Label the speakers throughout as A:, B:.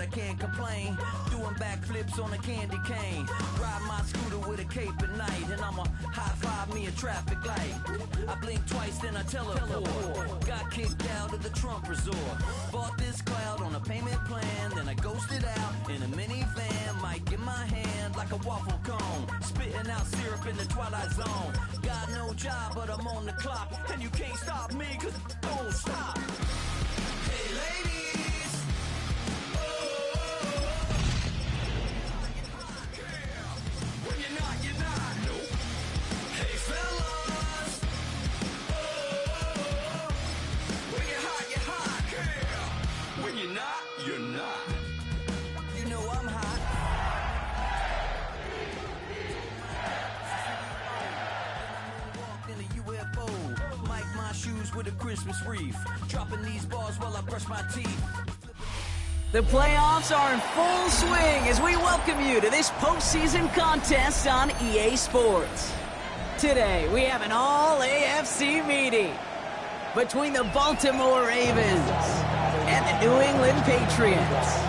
A: I can't complain. Doing backflips on a candy cane. Ride my scooter with a cape at night. And I'ma high-five me a traffic light. I blink twice, then I teleport. Got kicked out of the Trump resort. Bought this cloud on a payment plan. Then I ghosted out in a minivan. Mic in my hand like a waffle cone. Spitting out syrup in the Twilight Zone. Got no job, but I'm on the clock. And you can't stop me, cause don't stop. Hey, ladies. Oh. When you're not, you're not. Nope. Hey, fellas. Oh. When you're hot, you're hot. Yeah. When you're not, you're not. You know I'm hot. Shoes with a Christmas wreath. Dropping these bars while I brush my teeth.
B: The playoffs are in full swing as we welcome you to this postseason contest on EA Sports. Today, we have an all-AFC meeting between the Baltimore Ravens and the New England Patriots.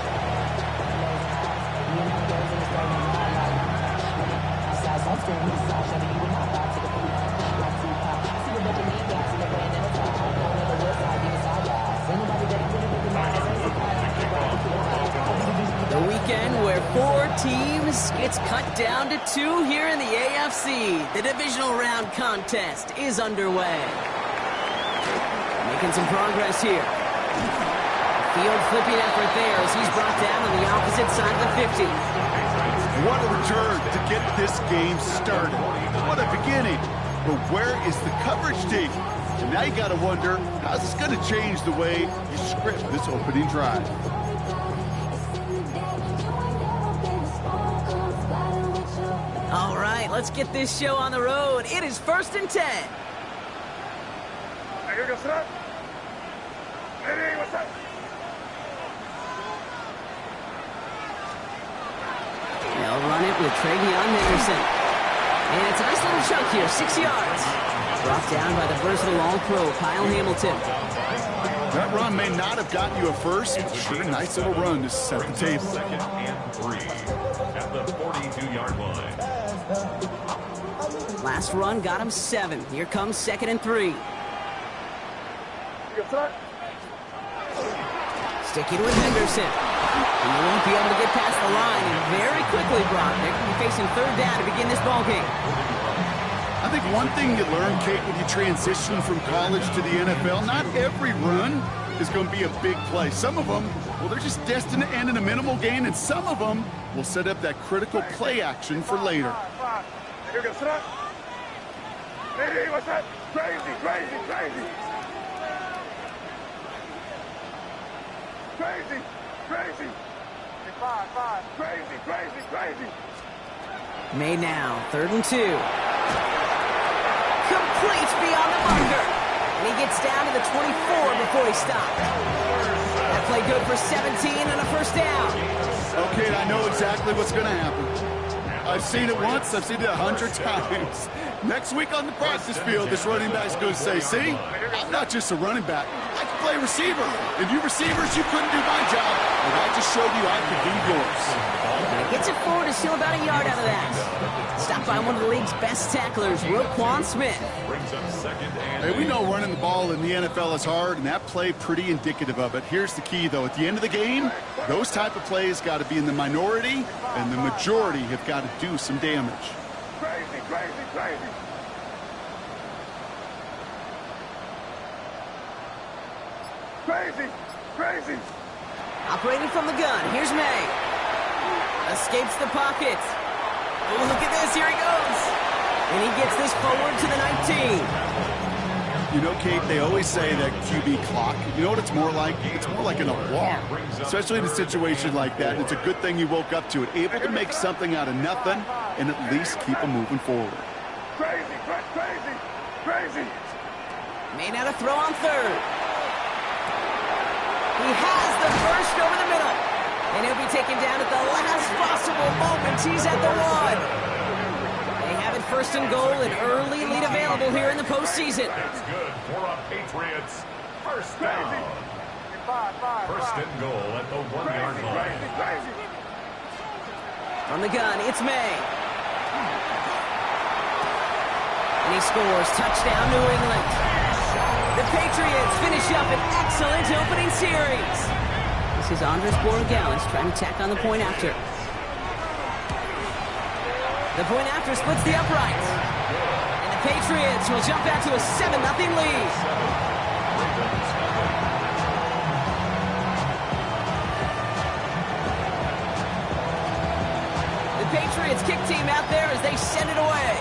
B: The weekend where 4 teams gets cut down to 2 here in the AFC. The divisional round contest is underway. Making some progress here. Field flipping effort there as he's brought down on the opposite side of the 50.
C: What a return to get this game started. What a beginning. But where is the coverage team? And now you got to wonder, how's this going to change the way you script this opening drive?
B: All right, let's get this show on the road. It is 1st and 10. They'll run it with Travion Henderson. And it's a nice little chunk here, 6 yards. Brought down by the versatile All-Pro, Kyle Hamilton.
C: That run may not have gotten you a first, but sure, nice little run to set the table.
D: 2nd and 3 at the 42-yard line.
B: Last run got him 7. Here comes 2nd and 3. Sticking with Henderson. He won't be able to get past the line, and very quickly, Brock, they're going to be facing 3rd down to begin this ballgame.
C: I think one thing you learn, Kate, when you transition from college to the NFL, not every run is going to be a big play. Some of them, well, they're just destined to end in a minimal gain, and some of them will set up that critical play action for later.
E: Hey, what's that? Crazy, crazy, crazy. Crazy, crazy. 5, crazy, crazy, crazy.
B: Made now, 3rd and 2. Completes beyond the marker. And he gets down to the 24 before he stopped. That play good for 17 and a 1st down.
C: Okay, I know exactly what's going to happen. I've seen it once, I've seen it 100 times. Next week on the practice field, this running back's going to say, see, I'm not just a running back. I can play receiver. And you receivers, you couldn't do my job. And I just showed you I could do yours.
B: Gets it forward, is still about a yard out of that. Stopped by one of the league's best tacklers, Roquan Smith.
C: Hey, we know running the ball in the NFL is hard, and that play pretty indicative of it. Here's the key, though. At the end of the game, those type of plays got to be in the minority, and the majority have got to do some damage.
E: Crazy, crazy, crazy. Crazy, crazy.
B: Operating from the gun, here's May. Escapes the pocket. Oh, look at this, here he goes. And he gets this forward to the 19.
C: You know, Kate, they always say that QB clock, you know what it's more like? It's more like an alarm, especially in a situation like that. It's a good thing you woke up to it, able to make something out of nothing and at least keep them moving forward.
E: Crazy, crazy, crazy.
B: May now to throw on 3rd. He has the first over the middle. And he'll be taken down at the last possible moment. He's at the 1. They have it 1st and goal, an early lead available here in the postseason.
D: That's good for a Patriots 1st down. 1st and goal at the 1-yard line.
B: From the gun, it's May. And he scores. Touchdown, New England. The Patriots finish up an excellent opening series. This is Andres Borregales trying to tack on the point after. The point after splits the uprights. And the Patriots will jump out to a 7-0 lead. The Patriots kick team out there as they send it away.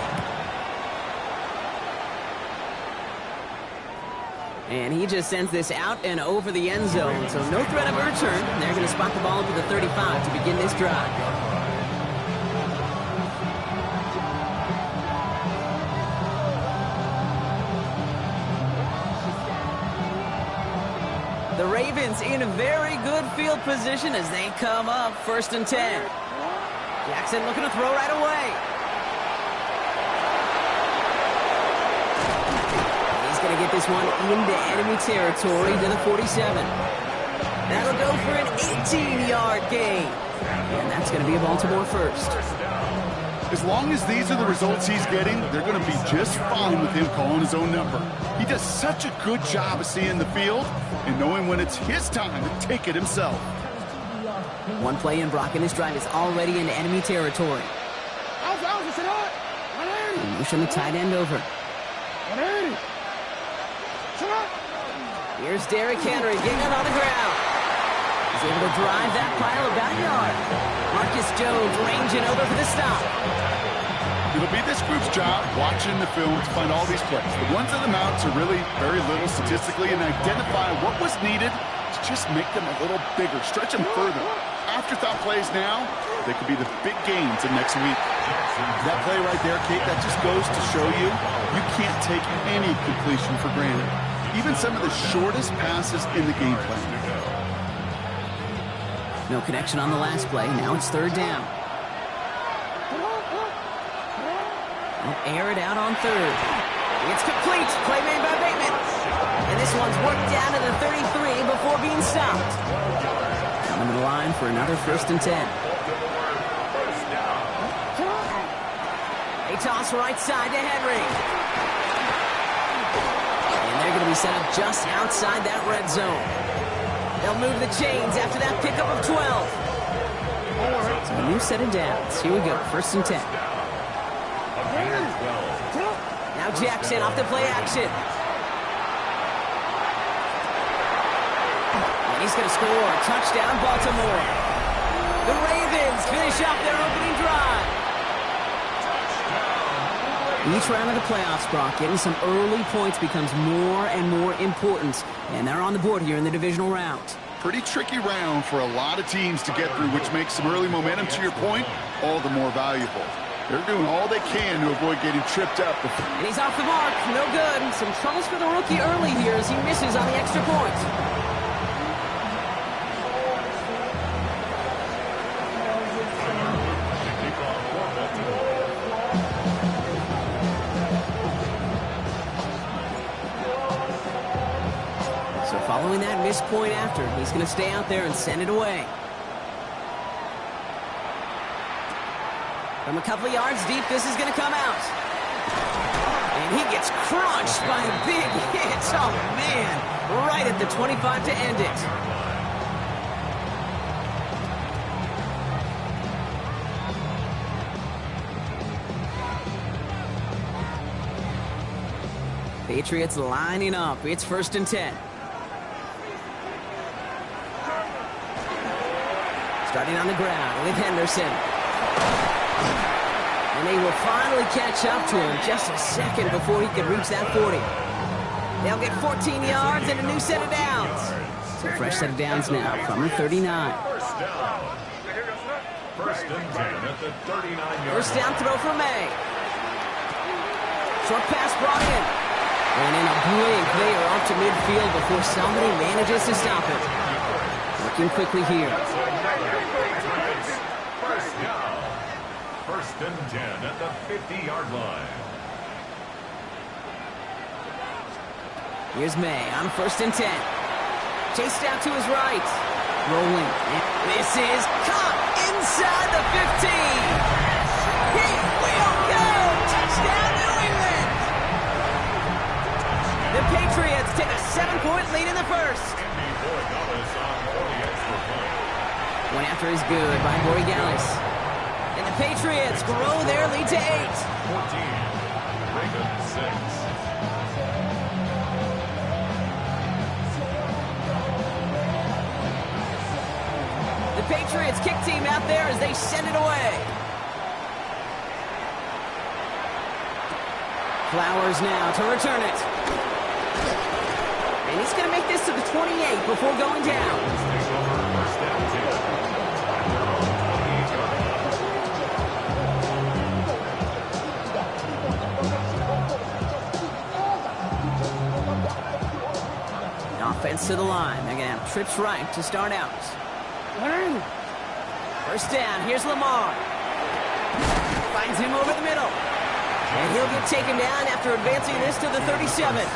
B: And he just sends this out and over the end zone, so no threat of a return. They're going to spot the ball up to the 35 to begin this drive. The Ravens in very good field position as they come up 1st and 10. Jackson looking to throw right away. He's going to get this one into enemy territory to the 47. That'll go for an 18-yard gain. And that's going to be a Baltimore first.
C: As long as these are the results he's getting, they're going to be just fine with him calling his own number. He does such a good job of seeing the field and knowing when it's his time to take it himself.
B: One play in, Brock, and this drive is already into enemy territory. Motion the tight end over. Here's Derrick Henry getting it on the ground. He's able to drive that pile about a yard. Marcus Jones ranging over for the stop.
C: It'll be this group's job watching the film to find all these plays. The ones that amount to really very little statistically and identify what was needed to just make them a little bigger, stretch them further. Afterthought plays now, they could be the big gains in next week. That play right there, Kate, that just goes to show you, you can't take any completion for granted. Even some of the shortest passes in the game plan.
B: No connection on the last play. Now it's 3rd down. They'll air it out on 3rd. It's complete. Play made by Bateman. And this one's worked down to the 33 before being stopped. Coming to the line for another 1st and 10. They toss right side to Henry. And they're going to be set up just outside that red zone. They'll move the chains after that pickup of 12. So a new set of downs. Here we go, 1st and 10. Now Jackson off the play action. And he's going to score. Touchdown, Baltimore. The Ravens finish off their opening drive. Each round of the playoffs, Brock, getting some early points becomes more and more important. And they're on the board here in the divisional round.
C: Pretty tricky round for a lot of teams to get through, which makes some early momentum, to your point, all the more valuable. They're doing all they can to avoid getting tripped up.
B: And he's off the mark. No good. Some troubles for the rookie early here as he misses on the extra point. Following that missed point after, he's going to stay out there and send it away. From a couple of yards deep, this is going to come out. And he gets crunched by a big hit. Oh, man. Right at the 25 to end it. Patriots lining up. It's 1st and 10. Starting on the ground with Henderson. And they will finally catch up to him just a second before he could reach that 40. They'll get 14 yards and a new set of downs. So fresh set of downs now from the 39.
D: First and 10 at the 39-yard.
B: First down throw for May. Short pass brought in. And in a blink, they are off to midfield before somebody manages to stop it. Working quickly here.
D: First and 10 at the 50-yard line.
B: Here's May on 1st and 10. Chased out to his right. Rolling. This is caught in inside the 15. He will go! Touchdown, New England! The Patriots take a 7-point lead in the first. One after is good by Borregales. And the Patriots grow their lead to 8.
D: 14, Ravens 6.
B: The Patriots kick team out there as they send it away. Flowers now to return it. And he's going to make this to the 28 before going down. Offense to the line. They're going to have trips right to start out. First down. Here's Lamar. Finds him over the middle. And he'll get taken down after advancing this to the 37.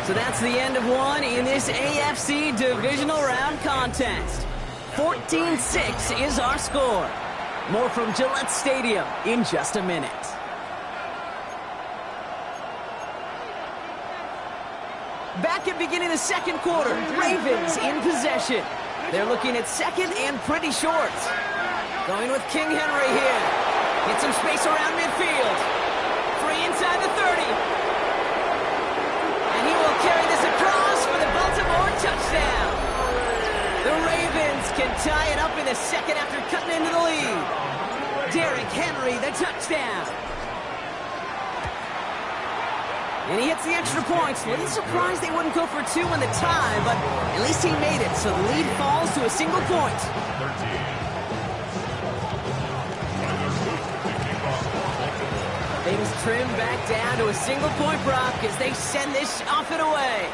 B: So that's the end of one in this AFC Divisional Round contest. 14-6 is our score. More from Gillette Stadium in just a minute. Back at beginning of the second quarter, Ravens in possession. They're looking at second and pretty short. Going with King Henry here. Get some space around midfield. Free inside the 30. And he will carry this across for the Baltimore touchdown. The Ravens can tie it up in the second after cutting into the lead. Derrick Henry, the touchdown. And he hits the extra points. A little surprised they wouldn't go for 2 in the tie, but at least he made it. So the lead falls to a single point.
D: 13.
B: Things trim back down to a single point, Brock, as they send this off and away.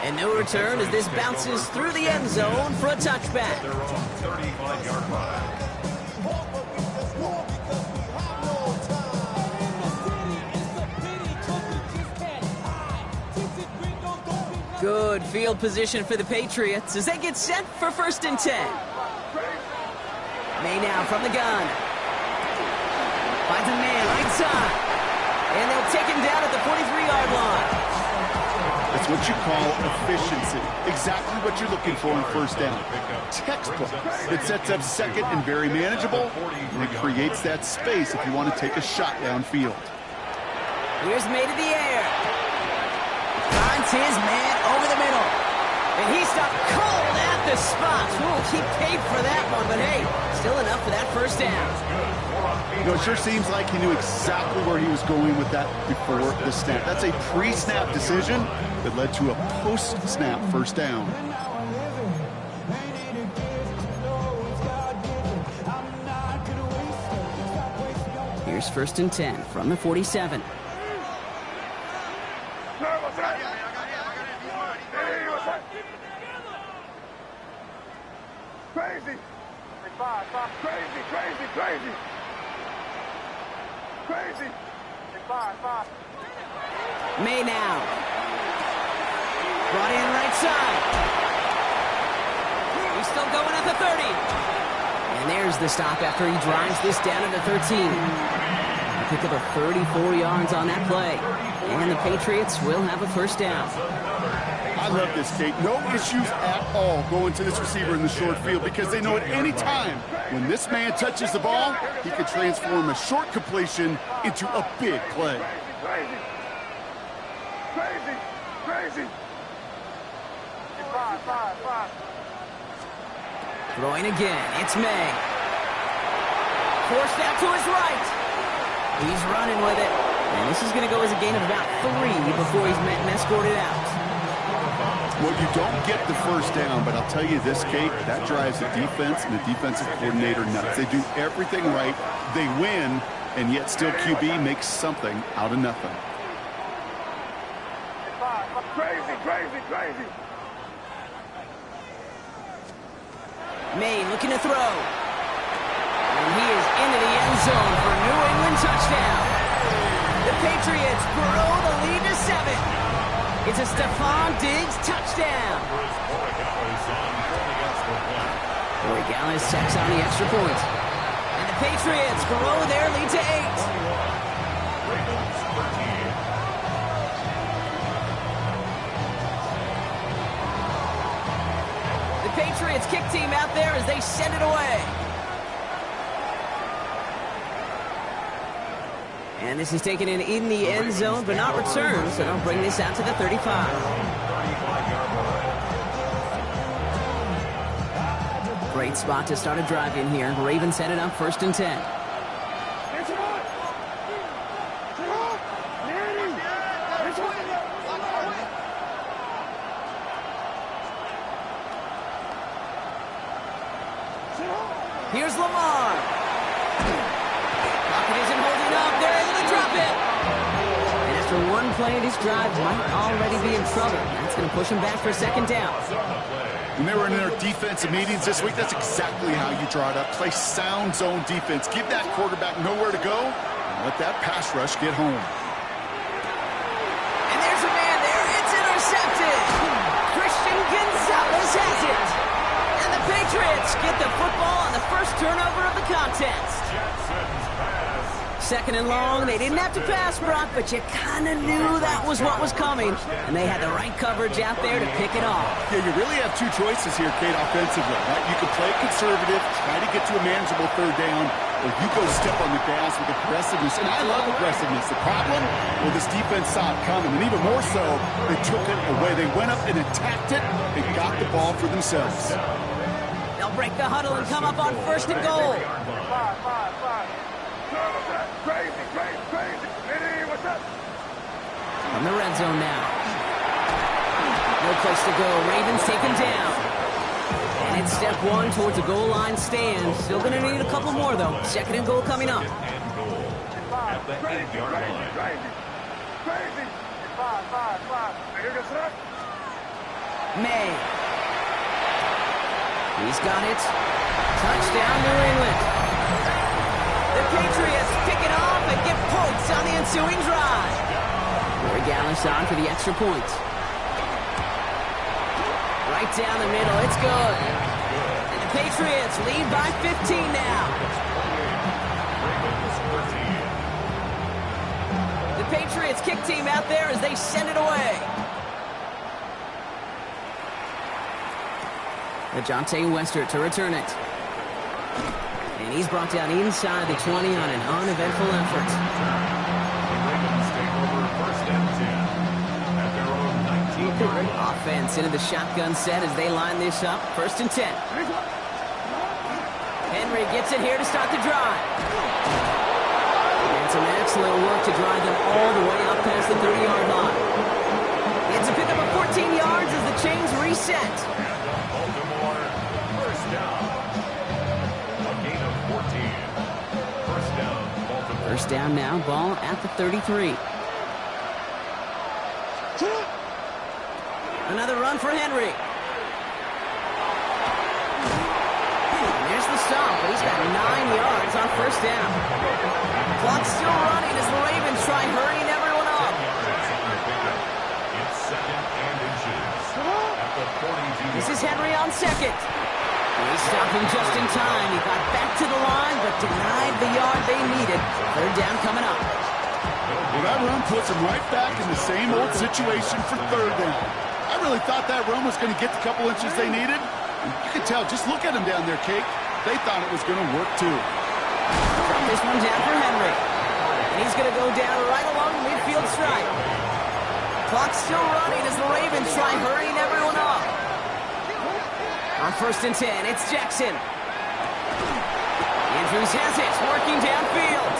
B: And no return as this bounces through the end zone for a touchback.
D: Their own 35-yard line.
B: Good field position for the Patriots as they get set for 1st and 10. May now from the gun. Finds a man right side. And they'll take him down at the 43-yard line.
C: It's what you call efficiency. Exactly what you're looking for in first down. Textbook. It sets up second and very manageable, and it creates that space if you want to take a shot downfield.
B: Here's May to the air. Finds his man over the middle. And he stopped cold at the spot. We'll keep paid for that one, but hey, still enough for that first down.
C: You know, it sure seems like he knew exactly where he was going with that before the snap. That's a pre-snap decision that led to a post-snap first down.
B: Here's 1st and 10 from the 47.
E: Crazy. Crazy, crazy, crazy. Crazy.
B: May now. Brought in right side. He's still going at the 30. And there's the stop after he drives this down at the 13. A pick up of 34 yards on that play. And the Patriots will have a first down.
C: I love this, Kate. No issues at all going to this receiver in the short field because they know at any time when this man touches the ball, he can transform a short completion into a big play.
E: Crazy. Crazy. Crazy. Five.
B: Throwing again, it's May. Forced out to his right. He's running with it. And this is going to go as a gain of about 3 before he's met and escorted out.
C: Well, you don't get the first down, but I'll tell you this, Kate, that drives the defense and the defensive coordinator nuts. They do everything right, they win, and yet still QB makes something out of nothing.
E: Crazy.
B: May looking to throw. And he is into the end zone for a New England touchdown. The Patriots grow the lead to 7. It's a Stephon Diggs touchdown. Gallus tacks on the extra point. And the Patriots grow their lead to 8.
D: Ravens 13.
B: The Patriots kick team out there as they send it away. And this is taken in the end zone, but not returned, so they'll bring this out to the 35.
D: 35-yard line.
B: Great spot to start a drive in here. Ravens headed up 1st and 10. Here's Lamar. Pocket isn't holding up. They're able to drop it. And after one play, this drive might already be in trouble. That's going to push them back for a 2nd down.
C: When they were in their defensive meetings this week, that's exactly how you draw it up. Play sound zone defense. Give that quarterback nowhere to go, and let that pass rush get home.
B: And there's a man there. It's intercepted. Christian Gonzalez has it. And the Patriots get the football on the first turnover of the contest.
D: Jackson's pass.
B: 2nd and long. They didn't have to pass, Brock, but you kind of knew that was what was coming. And they had the right coverage out there to pick it off.
C: Yeah, you really have two choices here, Kate, offensively. Right? You can play conservative, try to get to a manageable 3rd down, or you go step on the gas with aggressiveness. And I love aggressiveness. The problem, well, this defense saw it coming. And even more so, they took it away. They went up and attacked it and got the ball for themselves.
B: They'll break the huddle and come up on 1st and goal.
E: 5. Crazy. Hey, what's up?
B: From the red zone now. No place to go. Ravens taken down. And it's step 1 towards a goal line stand. Still going to need a couple more, though. 2nd and goal coming up.
D: And goal at the 8-yard line.
E: Crazy. 5. Here goes that.
B: May. He's got it. Touchdown, New England. The Patriots pick it off and get points on the ensuing drive. Corey Gallus on for the extra point. Right down the middle. It's good. And the Patriots lead by 15 now. The Patriots kick team out there as they send it away. Ajante Westert to return it. And he's brought down inside the 20 on an uneventful effort.
D: Ravens take over 1st and 10 at their own 19-yard line.
B: Offense into the shotgun set as they line this up. 1st and 10. Henry gets it here to start the drive. And some excellent work to drive them all the way up past the 30-yard line. It's a pickup of 14 yards as the chains reset.
D: Baltimore, 1st down. A gain of 14. 1st down, Baltimore.
B: 1st down now, ball at the 33. Another run for Henry. And there's the stop, but he's got 9 yards on 1st down. Clock's still running as the Ravens try hurrying everyone up.
D: It's 2nd and inches at the 42.
B: This is Henry on 2nd. They stopped him just in time. He got back to the line, but denied the yard they needed. 3rd down coming up.
C: Well, that run puts them right back in the same old situation for 3rd down. I really thought that run was going to get the couple inches they needed. And you could tell, just look at them down there, Kate. They thought it was going to work, too.
B: Drop this one down for Henry. And he's going to go down right along the midfield stripe. Clock's still running as the Ravens try hurrying everyone up. On 1st and 10, it's Jackson. Andrews has it, working downfield.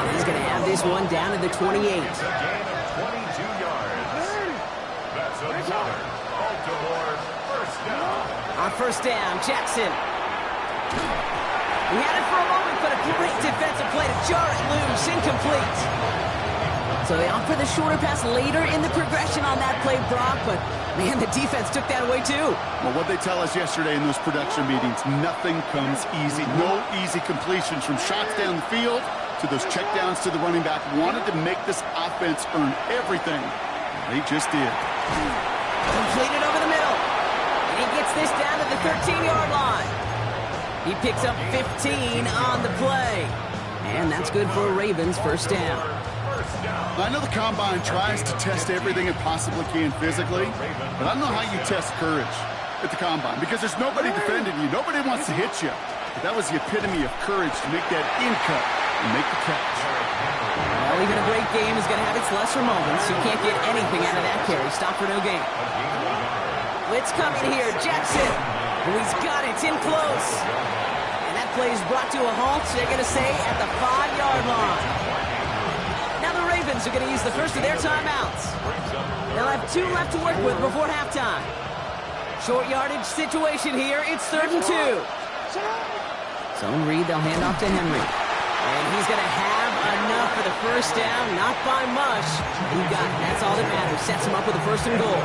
B: And he's going to have this one down to the 28.
D: It's a gain of 22 yards. That's another Baltimore 1st down.
B: On 1st down, Jackson. He had it for a moment, but a great defensive play to jar it loose, incomplete. So they opt for the shorter pass later in the progression on that play, Brock, but man, the defense took that away too.
C: Well, what they tell us yesterday in those production meetings, nothing comes easy. No easy completions from shots down the field to those checkdowns to the running back. Wanted to make this offense earn everything. They just did.
B: Completed over the middle. And he gets this down to the 13-yard line. He picks up 15 on the play. And that's good for a Ravens first down.
C: I know the Combine tries to test everything it possibly can physically, but I don't know how you test courage at the Combine because there's nobody defending you. Nobody wants to hit you. But that was the epitome of courage to make that in cut and make the catch.
B: Well, even a great game is going to have its lesser moments. You can't get anything out of that carry. Stop for no gain. Blitz coming here. Jackson. Oh, he's got it. It's in close. And that play is brought to a halt, they're going to say, at the 5-yard line. Now the Ravens are going to use the first of their timeouts. They'll have 2 left to work with before halftime. Short yardage situation here. It's 3rd and 2. Zone read. They'll hand off to Henry. And he's going to have enough for the first down. Not by much. He got it. That's all that matters. Sets him up with a 1st and goal.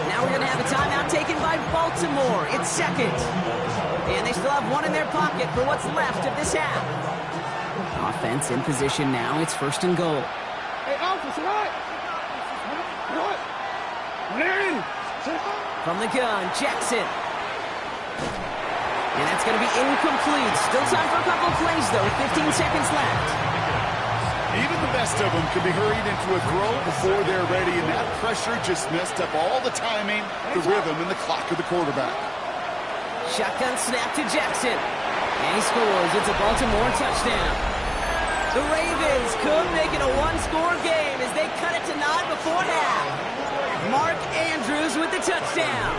B: Now we're going to have a timeout taken by Baltimore. It's 2nd. And they still have 1 in their pocket for what's left of this half. Offense in position now. It's 1st and goal.
E: Hey, Alpha, sit up. What? Larry, sit up.
B: From the gun, Jackson. And that's going to be incomplete. Still time for a couple of plays, though. 15 seconds left.
C: Even the best of them can be hurried into a throw before they're ready, and that pressure just messed up all the timing, the rhythm, and the clock of the quarterback.
B: Shotgun snap to Jackson. And he scores. It's a Baltimore touchdown. The Ravens could make it a 1-score game as they cut it to 9 before half. Mark Andrews with the touchdown.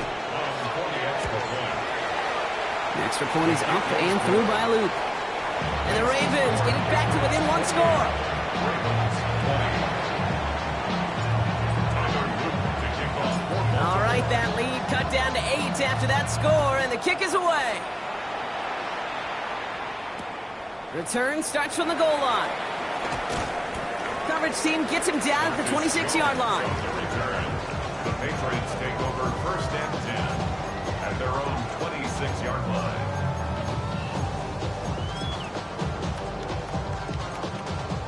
B: The extra point is up and through by Luke. And the Ravens get it back to within 1 score. All right, that lead cut down to 8 after that score, and the kick is away. Return starts from the goal line. Coverage team gets him down at the 26-yard line.
D: The Patriots take over 1st and 10 at their own 26-yard line.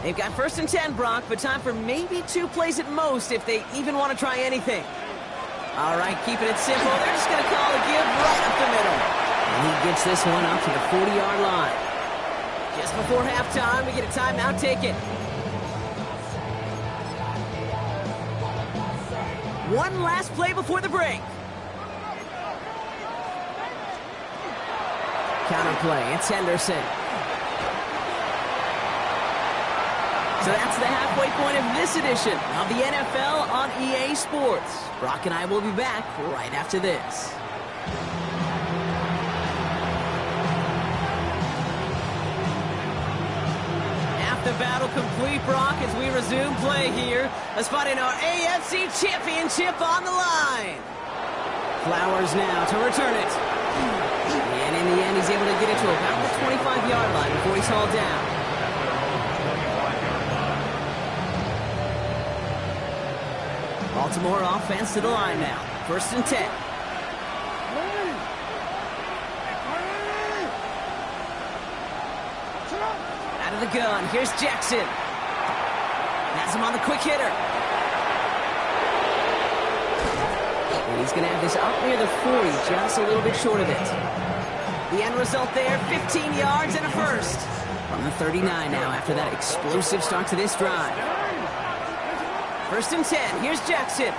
B: They've got 1st and 10, Brock, but time for maybe 2 plays at most if they even want to try anything. All right, keeping it simple. They're just going to call a give right up the middle. And he gets this one up to the 40-yard line. Just before halftime, we get a timeout taken. One last play before the break. Counter play. It's Henderson. So that's the halfway point of this edition of the NFL on EA Sports. Brock and I will be back right after this. The battle complete, Brock, as we resume play here. A spot in our AFC Championship on the line. Flowers now to return it. And in the end, he's able to get it to about the 25-yard line before he's hauled down. Baltimore offense to the line now. 1st and 10. Out of the gun, here's Jackson. Has him on the quick hitter. And he's going to have this up near the 40, just a little bit short of it. The end result there, 15 yards and a 1st. From the 39 now after that explosive start to this drive. 1st and 10, here's Jackson.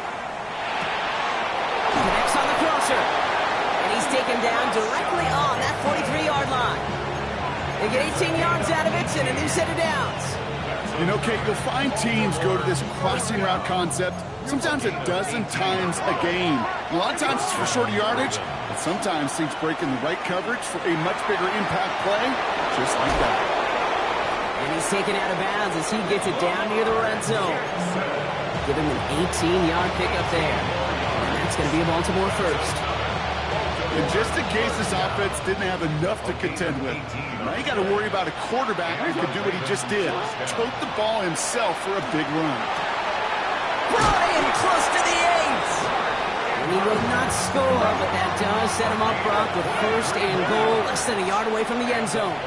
B: Connects on the crosser. And he's taken down directly on that 43-yard line. They get 18 yards out of it and a new set of downs.
C: You know, Kate, you'll find teams go to this crossing route concept sometimes a dozen times a game. A lot of times it's for shorter yardage, but sometimes teams break in the right coverage for a much bigger impact play, just like that.
B: And he's taken out of bounds as he gets it down near the red zone. Give him an 18-yard pickup there. And that's going to be a Baltimore first.
C: And just in case this offense didn't have enough to contend with, now you got to worry about a quarterback who could do what he just did, tote the ball himself for a big run.
B: Brought in close to the 8. And he will not score, but that does set him up, Brock, with 1st and goal, less than a yard away from the end zone.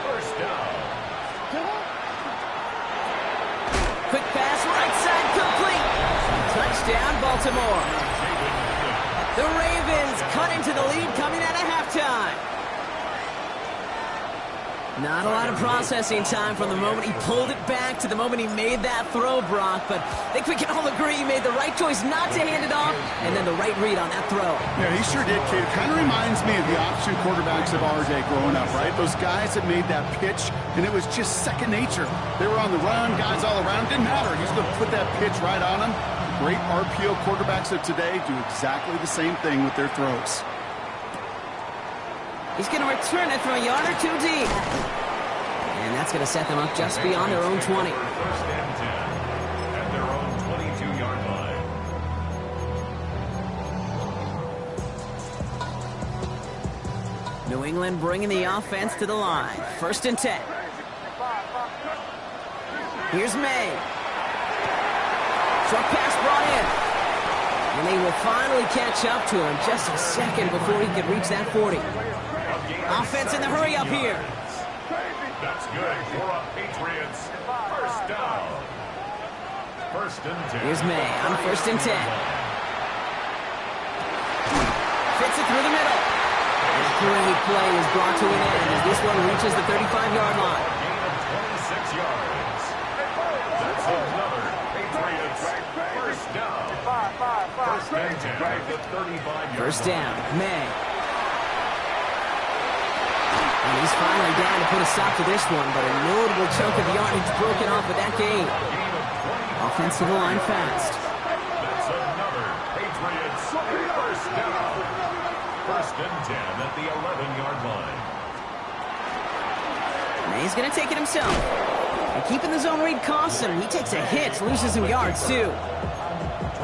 D: First down.
B: Quick pass, right side, complete. Touchdown, Baltimore. The Ravens cut into the lead coming out of halftime. Not a lot of processing time from the moment he pulled it back to the moment he made that throw, Brock. But I think we can all agree he made the right choice not to hand it off, and then the right read on that throw.
C: Yeah, he sure did, kid. It kind of reminds me of the option quarterbacks of our day growing up, right? Those guys that made that pitch, and it was just second nature. They were on the run, guys all around. Didn't matter. He's going to put that pitch right on them. Great RPO quarterbacks of today do exactly the same thing with their throws.
B: He's going to return it from a yard or two deep. And that's going to set them up just beyond their own 20.
D: First and 10 at their own 22-yard line.
B: New England bringing the offense to the line. First and 10. Here's May. Short pass brought in. And they will finally catch up to him just a second before he can reach that 40. Offense in the hurry up here.
D: That's good for a Patriots first down. First and 10.
B: Here's May on first and 10. Fits it through the middle. A great play is brought to an end as this one reaches the 35-yard line.
D: Gain of 26 yards. That's another Patriots first down. First and 10 at the 35-yard line.
B: First down, May. And he's finally down to put a stop to this one, but a notable chunk of yardage broken off with that gain. Offense to the line fast.
D: That's another Patriots first down. First and 10 at the 11-yard line.
B: May's going to take it himself. And keeping the zone read costs him. He takes a hit, loses some yards too.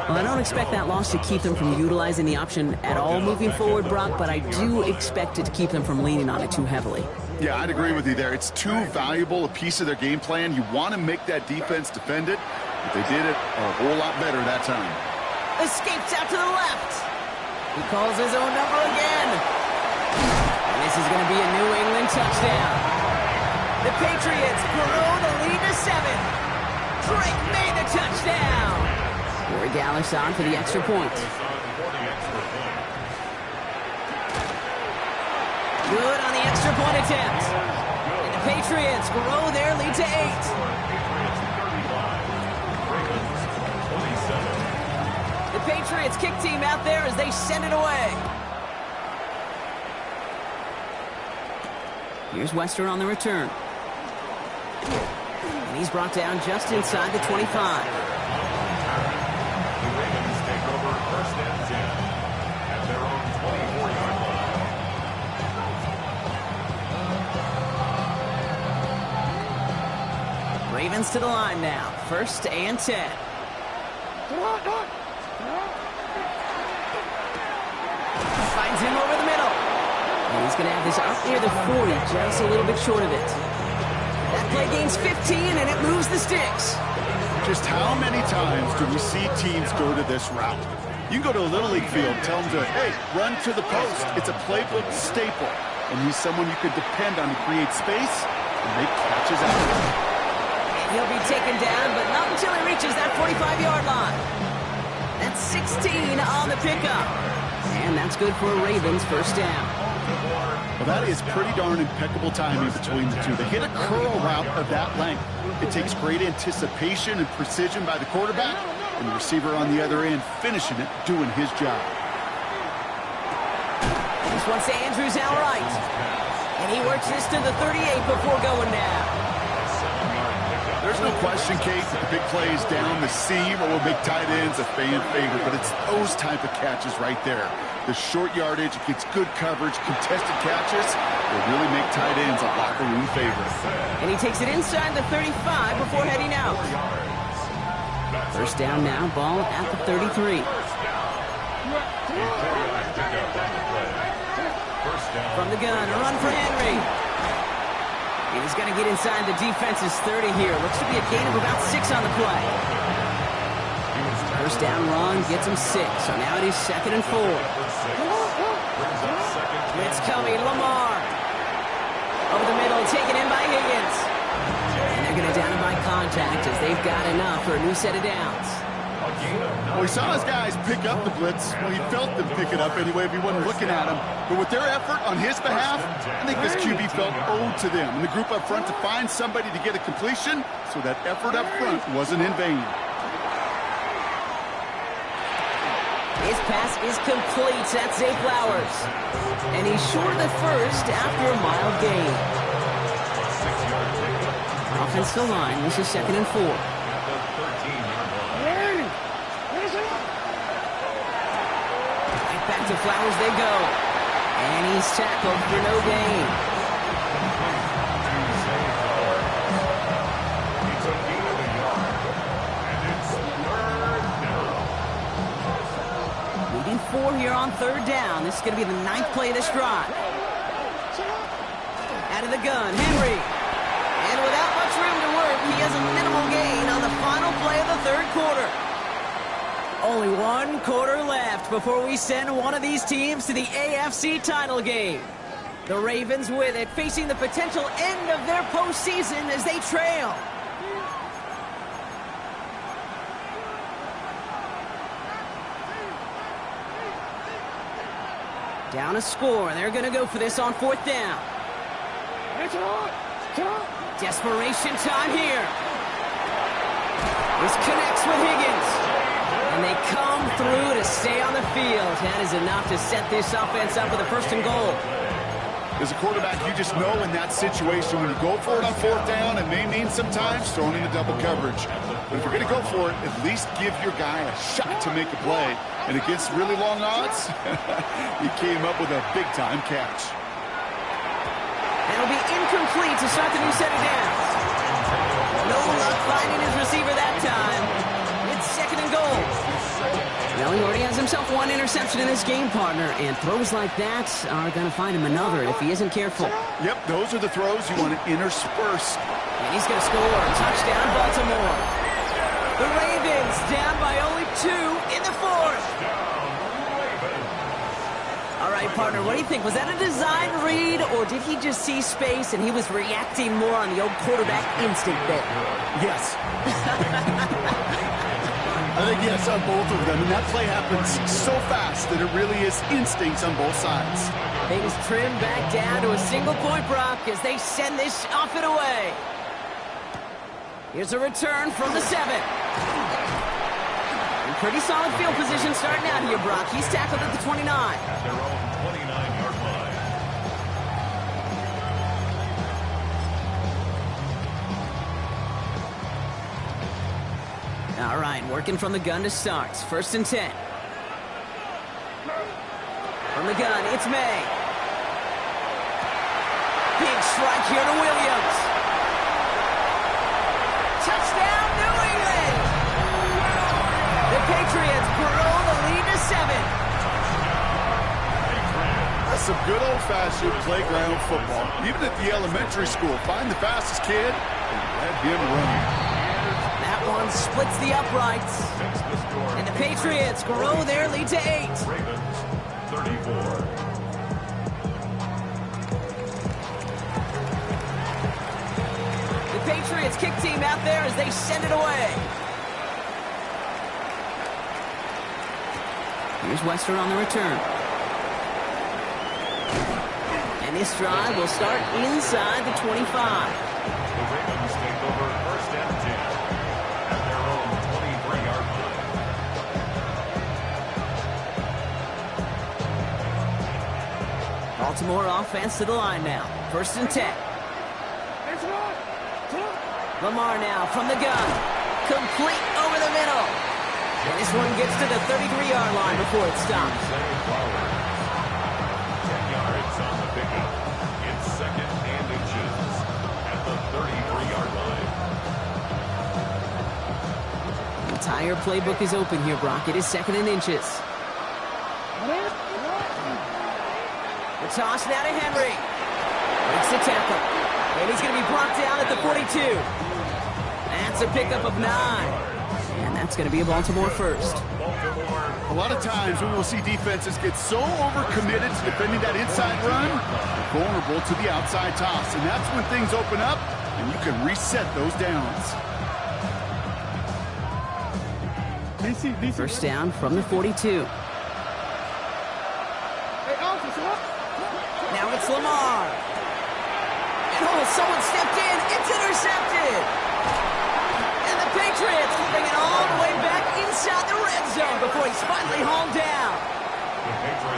B: Well, I don't expect that loss to keep them from utilizing the option at all moving forward, Brock, but I do expect it to keep them from leaning on it too heavily.
C: Yeah, I'd agree with you there. It's too valuable a piece of their game plan. You want to make that defense defend it, but they did it a whole lot better that time.
B: Escapes out to the left. He calls his own number again. And this is going to be a New England touchdown. The Patriots grow the lead to 7. Drake made the touchdown. Corey Gallis on for the extra point. Good on the extra point attempt. And the Patriots grow their lead to 8. The Patriots kick team out there as they send it away. Here's Western on the return. And he's brought down just inside the 25. Ravens to the line now. First and 10. Finds him over the middle. And he's going to have this up near the 40, just a little bit short of it. That play gains 15, and it moves the sticks.
C: Just how many times do we see teams go to this route? You can go to a Little League field, tell them to, hey, run to the post. It's a playbook staple. And he's someone you could depend on to create space and make catches out of it.
B: He'll be taken down, but not until he reaches that 45-yard line. That's 16 on the pickup. And that's good for a Ravens first down.
C: Well, that is pretty darn impeccable timing between the two. They hit a curl route of that length. It takes great anticipation and precision by the quarterback, and the receiver on the other end finishing it, doing his job.
B: This one's to Andrews outright. And he works this to the 38 before going down.
C: There's no question, Kate, that the big plays down the seam or will make tight ends a fan favorite, but it's those type of catches right there. The short yardage, it gets good coverage, contested catches, will really make tight ends a locker room favorite.
B: And he takes it inside the 35 before heading out. First down now, ball at the 33. From the gun, a run for Henry. He's going to get inside the defense's 30 here. Looks to be a gain of about 6 on the play. First down run gets him 6. So now it is 2nd and 4. It's coming, Lamar. Over the middle, taken in by Higgins. And they're going to down him by contact as they've got enough for a new set of downs.
C: Well, he saw his guys pick up the blitz. Well, he felt them pick it up anyway if he wasn't looking at them. But with their effort on his behalf, I think this QB felt owed to them and the group up front to find somebody to get a completion, so that effort up front wasn't in vain.
B: His pass is complete. That's Zay Flowers. And he's short of the first after a mild gain. Offensive line. This is 2nd and 4. Right back to Flowers they go. And he's tackled for no gain. Leading 4 here on 3rd down. This is going to be the 9th play of this drive. Out of the gun, Henry. And without much room to work, he has a minimal gain on the final play of the 3rd quarter. Only 1 quarter left before we send one of these teams to the AFC title game. The Ravens with it, facing the potential end of their postseason as they trail. Down a score. They're going to go for this on 4th down. Desperation time here. This connects with Higgins. And they come through to stay on the field. That is enough to set this offense up with a 1st and goal.
C: As a quarterback, you just know in that situation when you go for it on 4th down, it may mean sometimes throwing in the double coverage. But if you're going to go for it, at least give your guy a shot to make a play. And against really long odds, he came up with a big-time catch.
B: And it'll be incomplete to start the new set of downs. No luck finding his receiver that time. It's 2nd and goal. Well, he already has himself 1 interception in this game, partner, and throws like that are going to find him another if he isn't careful.
C: Yep, those are the throws you want to intersperse.
B: And he's going to score. Touchdown, Baltimore. The Ravens down by only 2 in the 4th. All right, partner, what do you think? Was that a design read, or did he just see space and he was reacting more on the old quarterback instinct there?
C: Yes. I think yes on both of them, and that play happens so fast that it really is instincts on both sides.
B: Things trimmed back down to a single point, Brock, as they send this off and away. Here's a return from the 7. In pretty solid field position starting out here, Brock. He's tackled at the 29.
D: At their own 29-yard line.
B: All right, working from the gun to start. 1st and 10. From the gun, it's May. Big strike here to Williams. Touchdown, New England! The Patriots grow the lead to 7.
C: That's some good old-fashioned playground football. Even at the elementary school, find the fastest kid and let him run.
B: That one splits the uprights. And the Patriots grow their lead to 8.
D: Ravens, 34.
B: The Patriots kick team out there as they send it away. Here's Wester on the return. And this drive will start inside the 25.
D: The Ravens take over 1st and 10 at their own 23-yard line.
B: Baltimore offense to the line now. 1st and 10. Lamar now from the gun. Complete over the middle. And this one gets to the 33-yard line before it stops.
D: 10 yards on the pickup. It's 2nd and inches at the 33-yard line.
B: The entire playbook is open here, Brock. It is 2nd and inches. The toss now to Henry. Makes the tackle. And he's going to be brought down at the 42. That's a pickup of 9. And that's going to be a Baltimore first.
C: A lot of times we will see defenses get so overcommitted to defending that inside run, they're vulnerable to the outside toss. And that's when things open up and you can reset those downs.
B: First down from the 42. Now it's Lamar. And someone stepped in. It's intercepted. And the Patriots bring it all the way back inside the red zone before he's finally hauled down.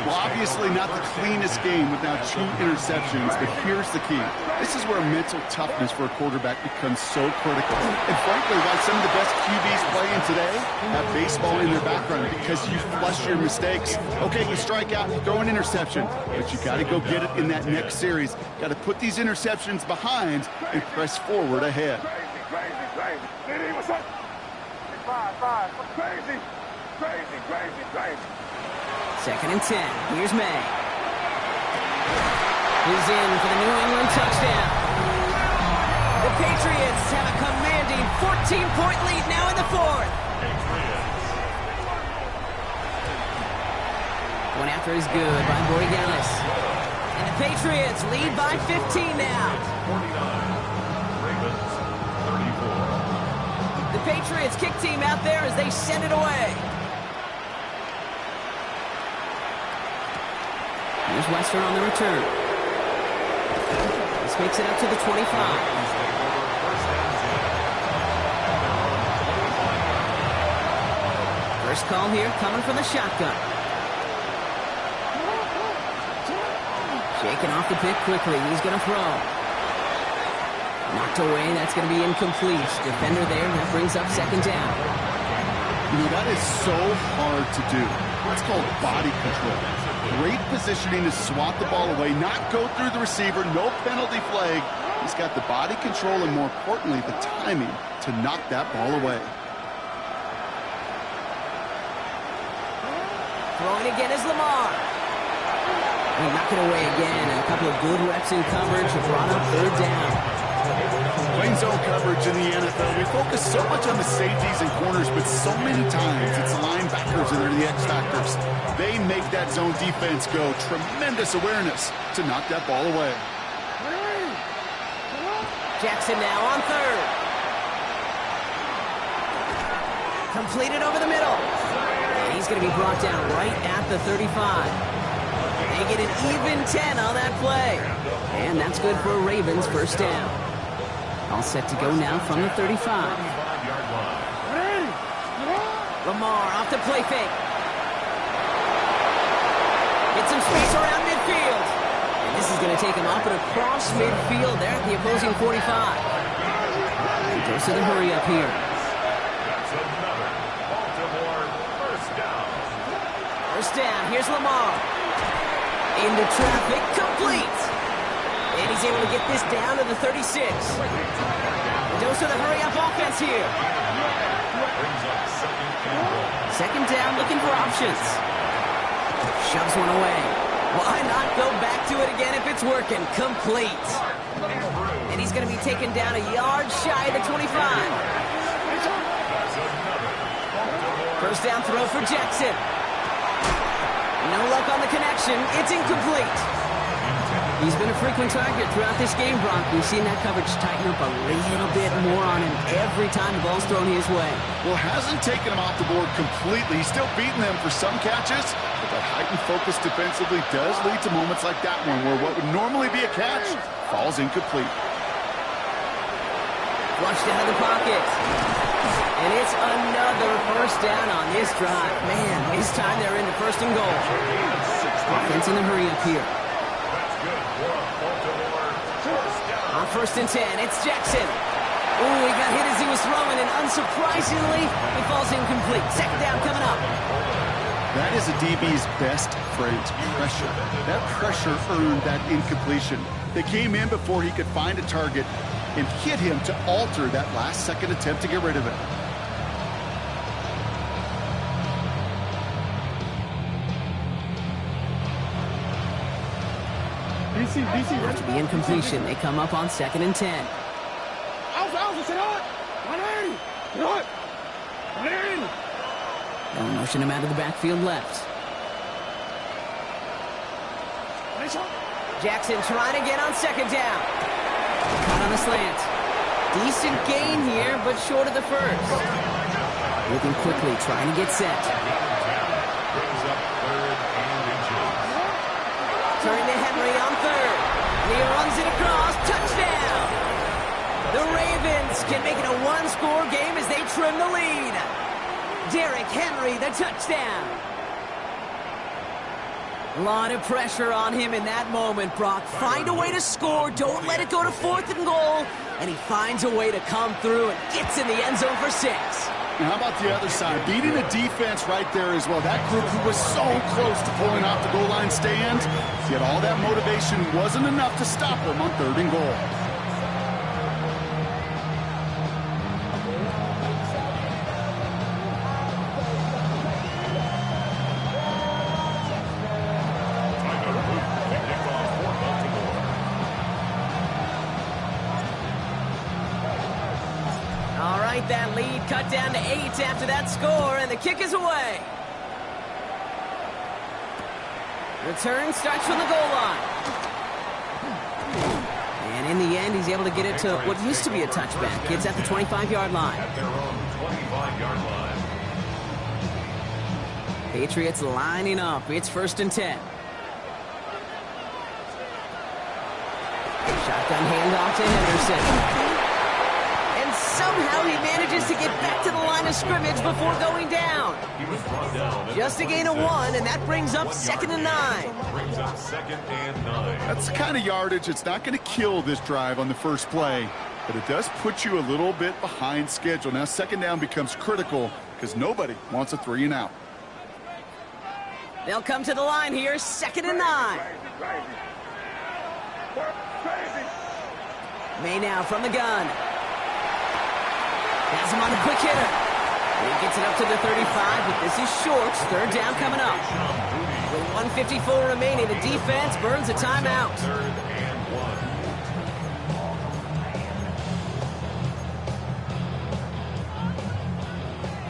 C: Well, obviously not the cleanest game without 2 interceptions, but here's the key. This is where mental toughness for a quarterback becomes so critical. And frankly, why some of the best QBs playing today have baseball in their background, because you flush your mistakes. Okay, you strike out, you throw an interception, but you got to go get it in that next series. Got to put these interceptions behind and press forward ahead.
E: Crazy. Diddy, what's up? 5. Crazy.
B: Second and 10. Here's May. He's in for the New England touchdown. The Patriots have a commanding 14-point lead now in the 4th. One after is good by Borregales. And the Patriots lead by 15 now.
D: 49, Ravens 34.
B: The Patriots kick team out there as they send it away. Here's Western on the return. This makes it up to the 25. First call here coming from the shotgun. Shaking off the pick quickly. He's going to throw. Knocked away. That's going to be incomplete. Defender there. That brings up second down.
C: You know, that is so hard to do. That's called body control. Great positioning to swat the ball away, not go through the receiver, no penalty flag. He's got the body control and, more importantly, the timing to knock that ball away.
B: Throwing again is Lamar. They knock it away again, and a couple of good reps in coverage have brought up third down.
C: Playing zone coverage in the NFL, we focus so much on the safeties and corners, but so many times it's the linebackers that are the X-factors. They make that zone defense go. Tremendous awareness to knock that ball away.
B: Jackson now on third. Completed over the middle. And he's going to be brought down right at the 35. They get an even 10 on that play. And that's good for a Ravens first down. All set to go now from the 35. Lamar off the play fake. Get some space around midfield. And this is going to take him up and across midfield there at the opposing 45. He goes to the hurry up here.
D: That's another Baltimore first down.
B: First down. Here's Lamar. Into traffic. Complete. And he's able to get this down to the 36. Goes to the hurry-up offense here. Second down, looking for options. Shoves one away. Why not go back to it again if it's working? Complete. And he's going to be taken down a yard shy of the 25. First down throw for Jackson. No luck on the connection. It's incomplete. He's been a frequent target throughout this game, Brock. We've seen that coverage tighten up a little bit more on him every time the ball's thrown his way.
C: Well, hasn't taken him off the board completely. He's still beating them for some catches, but that heightened focus defensively does lead to moments like that one where what would normally be a catch falls incomplete.
B: Flushed out of the pocket. And it's another first down on this drive. Man, this time they're into first and goal. Offense in the hurry up here. On first and 10, it's Jackson. Ooh, he got hit as he was throwing, and unsurprisingly, it falls incomplete. Second down coming up.
C: That is a DB's best friend, pressure. That pressure earned that incompletion. They came in before he could find a target and hit him to alter that last-second attempt to get rid of it.
B: After the incompletion, they come up on second and 10. They'll motion him out of the backfield left. Jackson trying to get on second down. Caught on a slant. Decent gain here, but short of the first. Looking quickly, trying to get set.
D: Brings up 3rd and inches.
B: Turning to Henry on 3rd. And he runs it across. Touchdown! The Ravens can make it a one-score game as they trim the lead. Derrick Henry, the touchdown. A lot of pressure on him in that moment, Brock. Find a way to score. Don't let it go to 4th and goal. And he finds a way to come through and gets in the end zone for 6.
C: And how about the other side? Beating the defense right there as well. That group who was so close to pulling off the goal line stand, yet all that motivation wasn't enough to stop them on 3rd and goal.
B: That lead cut down to 8 after that score, and the kick is away. Return starts from the goal line. And in the end, he's able to get it to what used to be a touchback. It's at the 25-yard line.
D: At their own 25-yard line.
B: Patriots lining up. It's 1st and 10. Shotgun handoff to Henderson. Somehow he manages to get back to the line of scrimmage before going down.
D: He was brought down.
B: Just a gain of 1, and that brings up 2nd and 9.
D: Brings up 2nd and 9.
C: That's the kind of yardage that's not going to kill this drive on the first play, but it does put you a little bit behind schedule. Now 2nd down becomes critical because nobody wants a 3 and out.
B: They'll come to the line here, 2nd and 9. May now from the gun. Has him on a quick hitter. He gets it up to the 35, but this is short. 3rd down coming up. With 1:54 remaining, the defense burns a timeout.
D: 3rd and 1.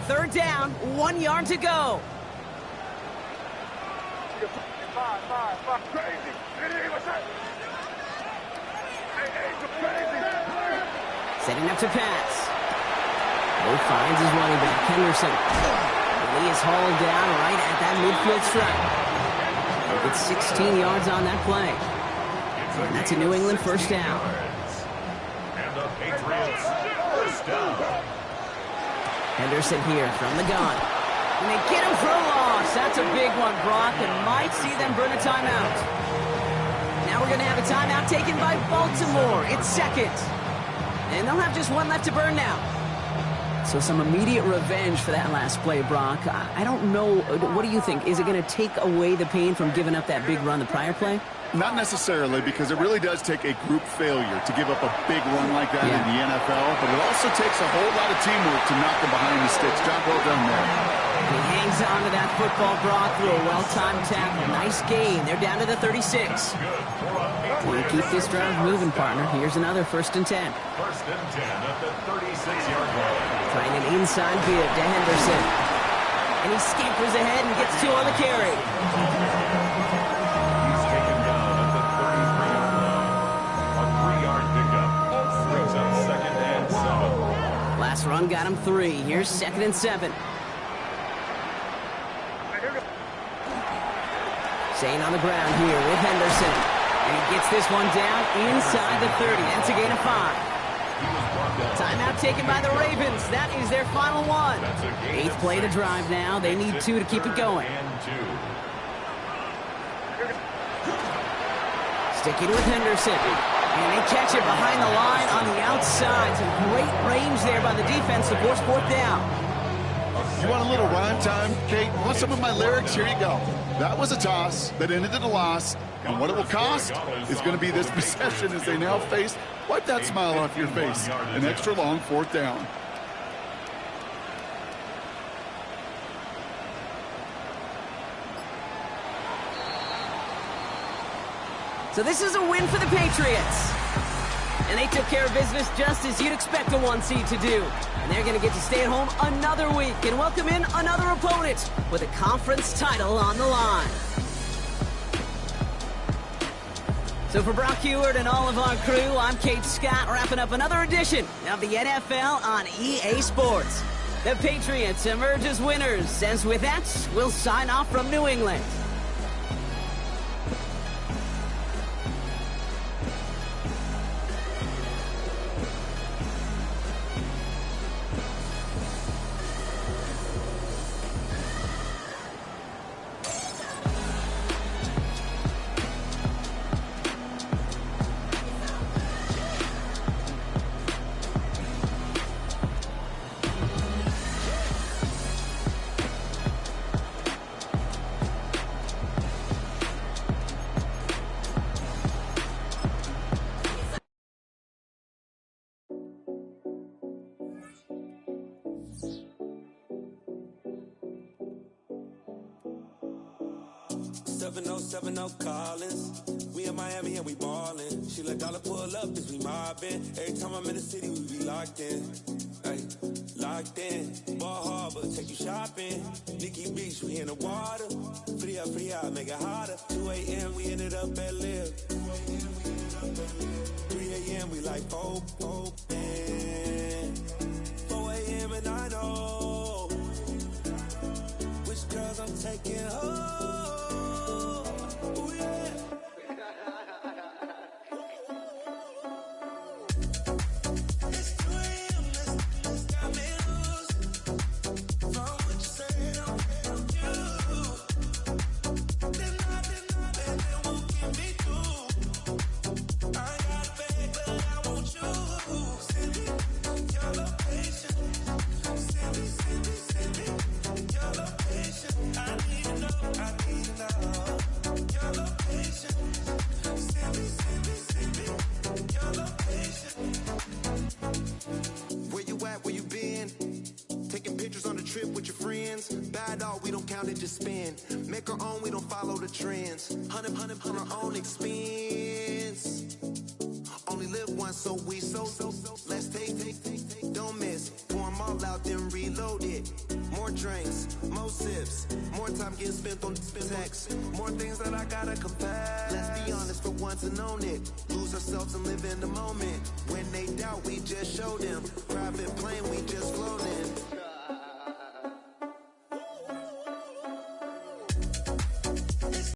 B: 3rd down, 1 yard to go. Setting up to pass. He finds his running back, Henderson. And he is hauled down right at that midfield stripe. He gets 16 yards on that play. And that's a New England 1st down.
D: And the Patriots 1st down.
B: Henderson here from the gun. And they get him for a loss. That's a big one, Brock, and might see them burn a timeout. Now we're going to have a timeout taken by Baltimore. It's 2nd. And they'll have just 1 left to burn now. So some immediate revenge for that last play, Brock. I don't know. What do you think? Is it going to take away the pain from giving up that big run the prior play?
C: Not necessarily, because it really does take a group failure to give up a big run like that in the NFL, but it also takes a whole lot of teamwork to knock them behind the sticks. Job well done there.
B: He hangs on to that football, Brock, through a well-timed tackle. Nice gain. They're down to the 36. We keep this drive moving, partner. Here's another 1st and 10.
D: 1st and 10 at the 36-yard line.
B: Trying an inside give to Henderson. And he scampers ahead and gets 2 on the carry.
D: He's taken down at the 33-yard line. A 3-yard pickup brings up 2nd and 7.
B: Last run got him 3. Here's 2nd and 7. Staying on the ground here with Henderson. And he gets this one down inside the 30. That's a gain of 5. Timeout taken by the Ravens. That is their final one. 8th play to drive now. They need 2 to keep it going. Sticking with Henderson. And they catch it behind the line on the outside. Some great range there by the defense to force 4th down.
C: You want a little rhyme time, Kate? You want some of my lyrics? Here you go. That was a toss that ended in a loss. And what it will cost is going to be this possession as they now face. Wipe that smile off your face. An extra long 4th down.
B: So this is a win for the Patriots. And they took care of business just as you'd expect a 1 seed to do. And they're going to get to stay at home another week and welcome in another opponent with a conference title on the line. So for Brock Huard and all of our crew, I'm Kate Scott, wrapping up another edition of the NFL on EA Sports. The Patriots emerge as winners, as with that, we'll sign off from New England.
F: Collins. We in Miami and we ballin'. She let dollar pull up as we mobbin'. Every time I'm in the city, we be locked in. Ay, locked in. Ball Harbor, take you shopping. Nikki Beach, we in the water. Free up, make it hotter. 2 a.m. we ended up at Live. 3 a.m. we like Pope. 4 a.m. and I know which girls I'm taking home. Just spin, make our own, we don't follow the trends. 100 on our own expense. Only live once, so we let's take, don't miss. Pour them all out, then reload it. More drinks, more sips, more time getting spent on text. More things that I gotta confess. Let's be honest for once and own it. Lose ourselves and live in the moment. When they doubt, we just show them. Private